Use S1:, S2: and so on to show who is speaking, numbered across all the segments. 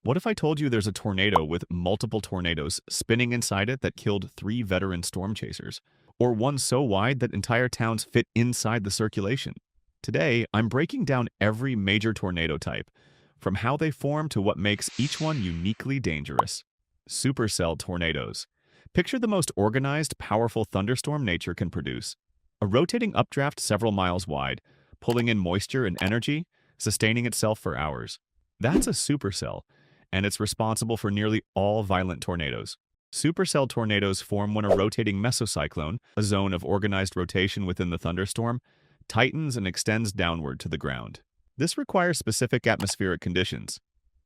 S1: What if I told you there's a tornado with multiple tornadoes spinning inside it that killed 3 veteran storm chasers? Or one so wide that entire towns fit inside the circulation? Today, I'm breaking down every major tornado type, from how they form to what makes each one uniquely dangerous. Supercell tornadoes. Picture the most organized, powerful thunderstorm nature can produce. A rotating updraft several miles wide, pulling in moisture and energy, sustaining itself for hours. That's a supercell, and it's responsible for nearly all violent tornadoes. Supercell tornadoes form when a rotating mesocyclone, a zone of organized rotation within the thunderstorm, tightens and extends downward to the ground. This requires specific atmospheric conditions.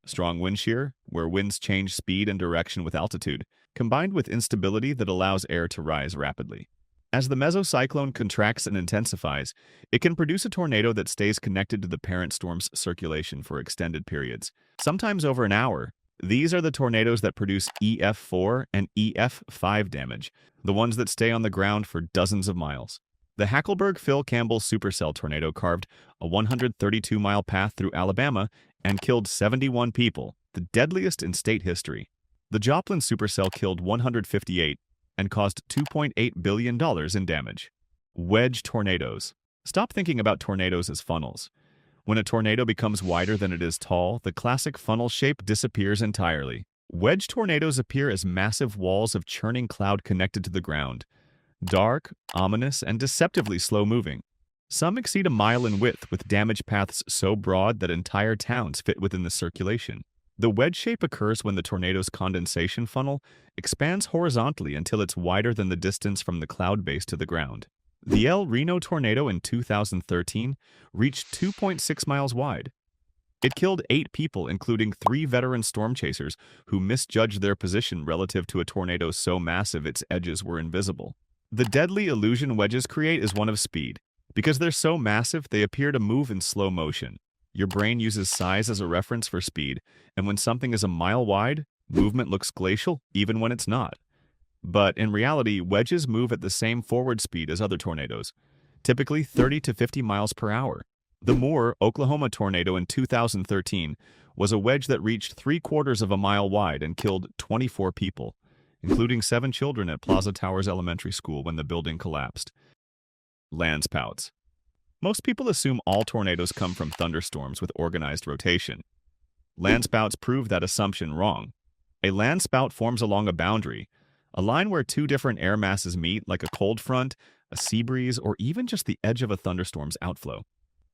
S1: Strong wind shear, where winds change speed and direction with altitude, combined with instability that allows air to rise rapidly. As the mesocyclone contracts and intensifies, it can produce a tornado that stays connected to the parent storm's circulation for extended periods, sometimes over an hour. These are the tornadoes that produce EF4 and EF5 damage, the ones that stay on the ground for dozens of miles. The Hackleburg-Phil Campbell supercell tornado carved a 132-mile path through Alabama and killed 71 people, the deadliest in state history. The Joplin supercell killed 158 and caused $2.8 billion in damage. Wedge tornadoes. Stop thinking about tornadoes as funnels. When a tornado becomes wider than it is tall, the classic funnel shape disappears entirely. Wedge tornadoes appear as massive walls of churning cloud connected to the ground. Dark, ominous, and deceptively slow-moving. Some exceed a mile in width, with damage paths so broad that entire towns fit within the circulation. The wedge shape occurs when the tornado's condensation funnel expands horizontally until it's wider than the distance from the cloud base to the ground. The Reno tornado in 2013 reached 2.6 miles wide. It killed 8 people, including 3 veteran storm chasers who misjudged their position relative to a tornado so massive its edges were invisible. The deadly illusion wedges create is one of speed. Because they're so massive, they appear to move in slow motion. Your brain uses size as a reference for speed, and when something is a mile wide, movement looks glacial even when it's not. But in reality, wedges move at the same forward speed as other tornadoes, typically 30 to 50 miles per hour. The Moore, Oklahoma tornado in 2013 was a wedge that reached 3/4 of a mile wide and killed 24 people, including 7 children at Plaza Towers Elementary School when the building collapsed. Landspouts. Most people assume all tornadoes come from thunderstorms with organized rotation. Landspouts prove that assumption wrong. A landspout forms along a boundary, a line where 2 different air masses meet, like a cold front, a sea breeze, or even just the edge of a thunderstorm's outflow.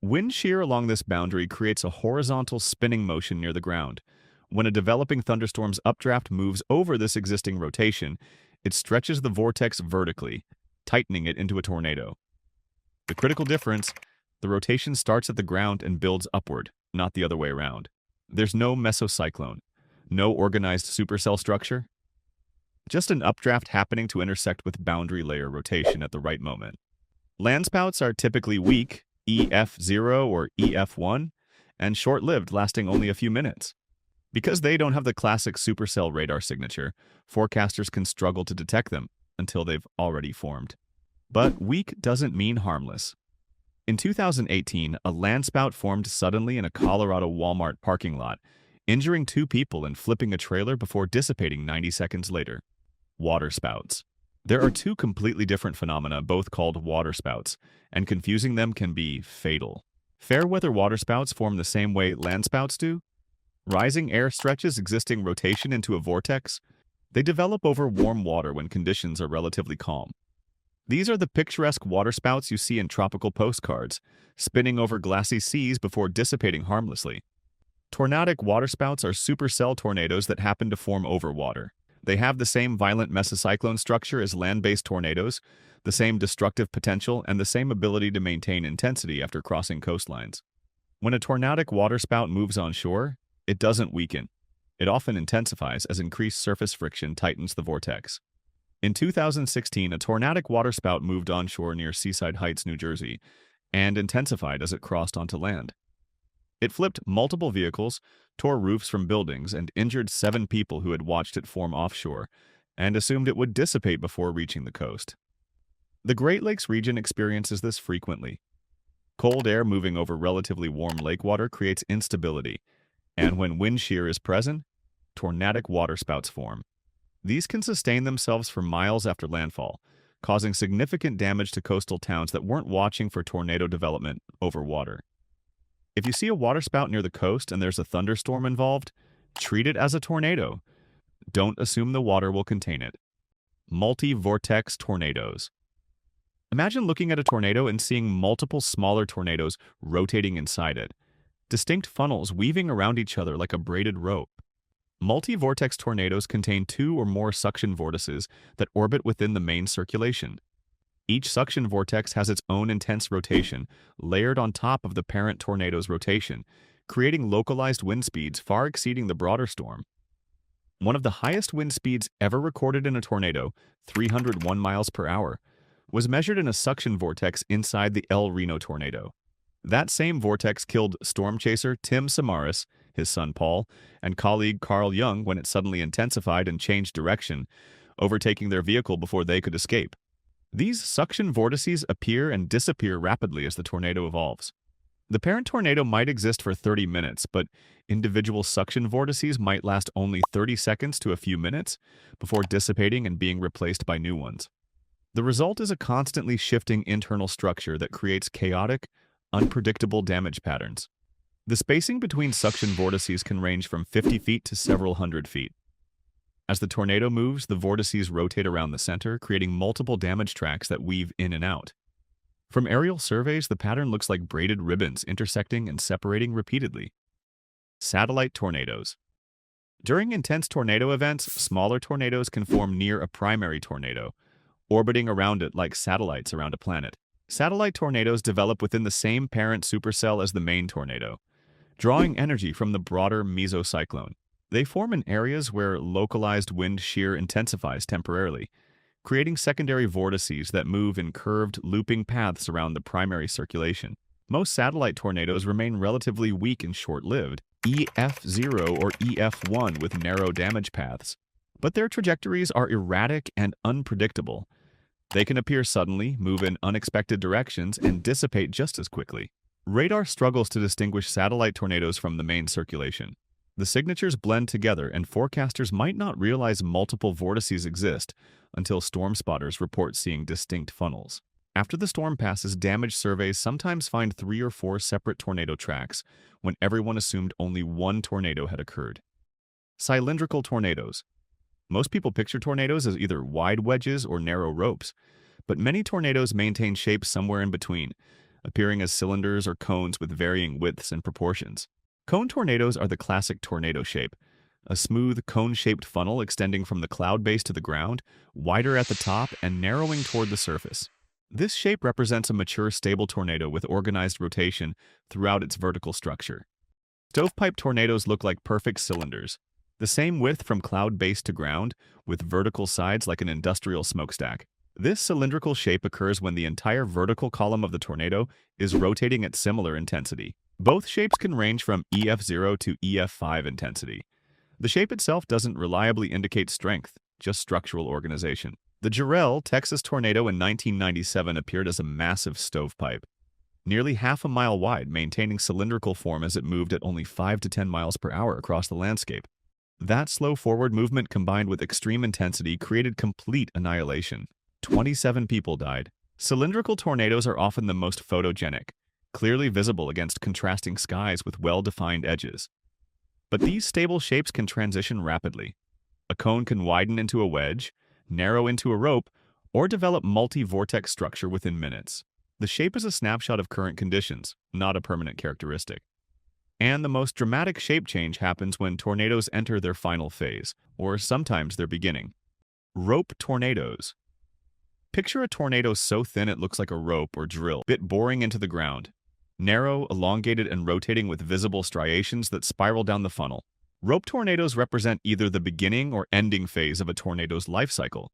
S1: Wind shear along this boundary creates a horizontal spinning motion near the ground. When a developing thunderstorm's updraft moves over this existing rotation, it stretches the vortex vertically, tightening it into a tornado. The critical difference: the rotation starts at the ground and builds upward, not the other way around. There's no mesocyclone, no organized supercell structure, just an updraft happening to intersect with boundary layer rotation at the right moment. Landspouts are typically weak, EF0 or EF1, and short-lived, lasting only a few minutes. Because they don't have the classic supercell radar signature, forecasters can struggle to detect them until they've already formed. But weak doesn't mean harmless. In 2018, a landspout formed suddenly in a Colorado Walmart parking lot, injuring 2 people and flipping a trailer before dissipating 90 seconds later. Waterspouts. There are 2 completely different phenomena, both called waterspouts, and confusing them can be fatal. Fair-weather waterspouts form the same way landspouts do. Rising air stretches existing rotation into a vortex. They develop over warm water when conditions are relatively calm. These are the picturesque waterspouts you see in tropical postcards, spinning over glassy seas before dissipating harmlessly. Tornadic waterspouts are supercell tornadoes that happen to form over water. They have the same violent mesocyclone structure as land-based tornadoes, the same destructive potential, and the same ability to maintain intensity after crossing coastlines. When a tornadic waterspout moves onshore, it doesn't weaken. It often intensifies as increased surface friction tightens the vortex. In 2016, a tornadic waterspout moved onshore near Seaside Heights, New Jersey, and intensified as it crossed onto land. It flipped multiple vehicles, tore roofs from buildings, and injured 7 people who had watched it form offshore and assumed it would dissipate before reaching the coast. The Great Lakes region experiences this frequently. Cold air moving over relatively warm lake water creates instability, and when wind shear is present, tornadic waterspouts form. These can sustain themselves for miles after landfall, causing significant damage to coastal towns that weren't watching for tornado development over water. If you see a waterspout near the coast and there's a thunderstorm involved, treat it as a tornado. Don't assume the water will contain it. Multi-vortex tornadoes. Imagine looking at a tornado and seeing multiple smaller tornadoes rotating inside it, distinct funnels weaving around each other like a braided rope. Multi-vortex tornadoes contain two or more suction vortices that orbit within the main circulation. Each suction vortex has its own intense rotation, layered on top of the parent tornado's rotation, creating localized wind speeds far exceeding the broader storm. One of the highest wind speeds ever recorded in a tornado, 301 miles per hour, was measured in a suction vortex inside the Reno tornado. That same vortex killed storm chaser Tim Samaras, his son Paul, and colleague Carl Young when it suddenly intensified and changed direction, overtaking their vehicle before they could escape. These suction vortices appear and disappear rapidly as the tornado evolves. The parent tornado might exist for 30 minutes, but individual suction vortices might last only 30 seconds to a few minutes before dissipating and being replaced by new ones. The result is a constantly shifting internal structure that creates chaotic, unpredictable damage patterns. The spacing between suction vortices can range from 50 feet to several hundred feet. As the tornado moves, the vortices rotate around the center, creating multiple damage tracks that weave in and out. From aerial surveys, the pattern looks like braided ribbons intersecting and separating repeatedly. Satellite tornadoes. During intense tornado events, smaller tornadoes can form near a primary tornado, orbiting around it like satellites around a planet. Satellite tornadoes develop within the same parent supercell as the main tornado, drawing energy from the broader mesocyclone. They form in areas where localized wind shear intensifies temporarily, creating secondary vortices that move in curved, looping paths around the primary circulation. Most satellite tornadoes remain relatively weak and short-lived, EF0 or EF1 with narrow damage paths, but their trajectories are erratic and unpredictable. They can appear suddenly, move in unexpected directions, and dissipate just as quickly. Radar struggles to distinguish satellite tornadoes from the main circulation. The signatures blend together, and forecasters might not realize multiple vortices exist until storm spotters report seeing distinct funnels. After the storm passes, damage surveys sometimes find 3 or 4 separate tornado tracks when everyone assumed only one tornado had occurred. Cylindrical tornadoes. Most people picture tornadoes as either wide wedges or narrow ropes, but many tornadoes maintain shapes somewhere in between, appearing as cylinders or cones with varying widths and proportions. Cone tornadoes are the classic tornado shape, a smooth, cone-shaped funnel extending from the cloud base to the ground, wider at the top and narrowing toward the surface. This shape represents a mature, stable tornado with organized rotation throughout its vertical structure. Stovepipe tornadoes look like perfect cylinders, the same width from cloud base to ground, with vertical sides like an industrial smokestack. This cylindrical shape occurs when the entire vertical column of the tornado is rotating at similar intensity. Both shapes can range from EF0 to EF5 intensity. The shape itself doesn't reliably indicate strength, just structural organization. The Jarrell, Texas tornado in 1997 appeared as a massive stovepipe, nearly half a mile wide, maintaining cylindrical form as it moved at only 5 to 10 miles per hour across the landscape. That slow forward movement combined with extreme intensity created complete annihilation. 27 people died. Cylindrical tornadoes are often the most photogenic, clearly visible against contrasting skies with well-defined edges. But these stable shapes can transition rapidly. A cone can widen into a wedge, narrow into a rope, or develop multi-vortex structure within minutes. The shape is a snapshot of current conditions, not a permanent characteristic. And the most dramatic shape change happens when tornadoes enter their final phase, or sometimes their beginning. Rope tornadoes. Picture a tornado so thin it looks like a rope or drill bit boring into the ground. Narrow, elongated, and rotating with visible striations that spiral down the funnel. Rope tornadoes represent either the beginning or ending phase of a tornado's life cycle.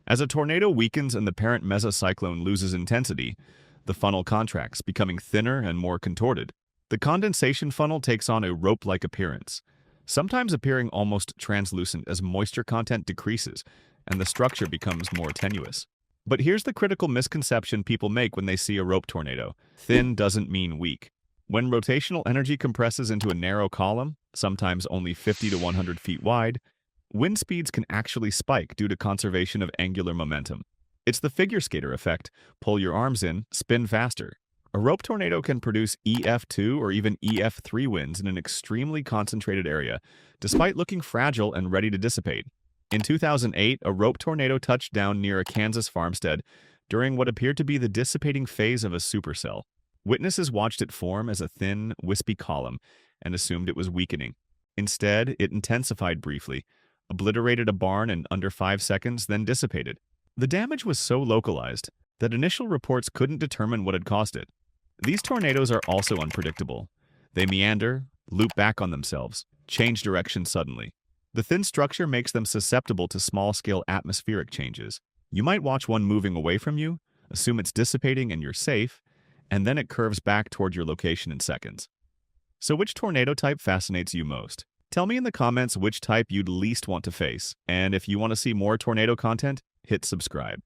S1: As a tornado weakens and the parent mesocyclone loses intensity, the funnel contracts, becoming thinner and more contorted. The condensation funnel takes on a rope-like appearance, sometimes appearing almost translucent as moisture content decreases and the structure becomes more tenuous. But here's the critical misconception people make when they see a rope tornado. Thin doesn't mean weak. When rotational energy compresses into a narrow column, sometimes only 50 to 100 feet wide, wind speeds can actually spike due to conservation of angular momentum. It's the figure skater effect. Pull your arms in, spin faster. A rope tornado can produce EF2 or even EF3 winds in an extremely concentrated area, despite looking fragile and ready to dissipate. In 2008, a rope tornado touched down near a Kansas farmstead during what appeared to be the dissipating phase of a supercell. Witnesses watched it form as a thin, wispy column and assumed it was weakening. Instead, it intensified briefly, obliterated a barn in under 5 seconds, then dissipated. The damage was so localized that initial reports couldn't determine what had caused it. These tornadoes are also unpredictable. They meander, loop back on themselves, change direction suddenly. The thin structure makes them susceptible to small-scale atmospheric changes. You might watch one moving away from you, assume it's dissipating and you're safe, and then it curves back toward your location in seconds. So which tornado type fascinates you most? Tell me in the comments which type you'd least want to face, and if you want to see more tornado content, hit subscribe.